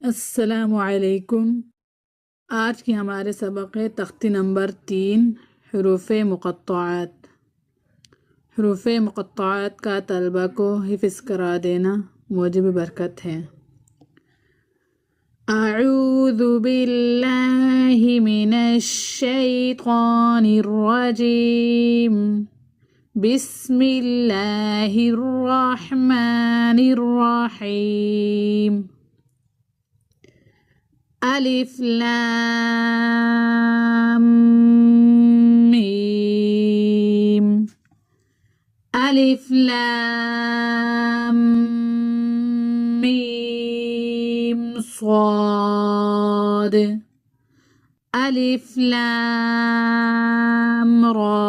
अस्सलामुअलैकुम। आज की हमारे सबक है तख्ती नंबर 3 हुरूफ़े मुक़त्तआत। हुरूफ़े मुक़त्तआत का तलबा को हिफ़्ज़ करा देना मूजिब बरकत है। अऊज़ु बिल्लाहि मिनश शैतानिर रजीम। बिस्मिल्लाहिर रहमानिर रहीम। अलिफ लाम मीम। अलिफ लाम मीम स्वाद। अलिफ लाम रा।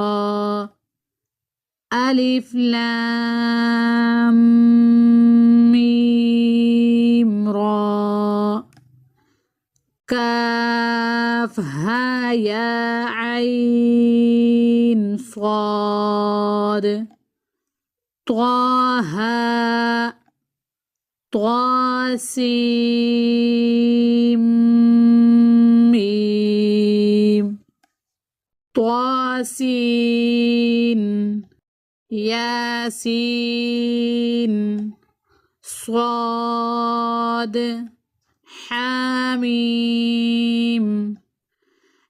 अलिफ लाम मीम रा। काफ हा या आइन स्वाद। त्वाहा त्वासीम मीम। त्वासीन यासीन स्वाद। हामीम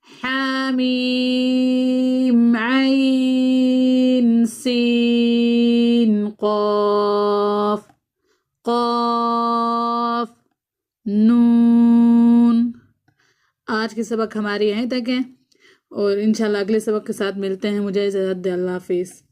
हामीम आइन सीन क़ाफ क़ाफ नून। आज के सबक हमारे यहीं तक हैं और इंशाल्लाह अगले सबक के साथ मिलते हैं। मुझे इजाज़त दें। अल्लाह हाफिज़।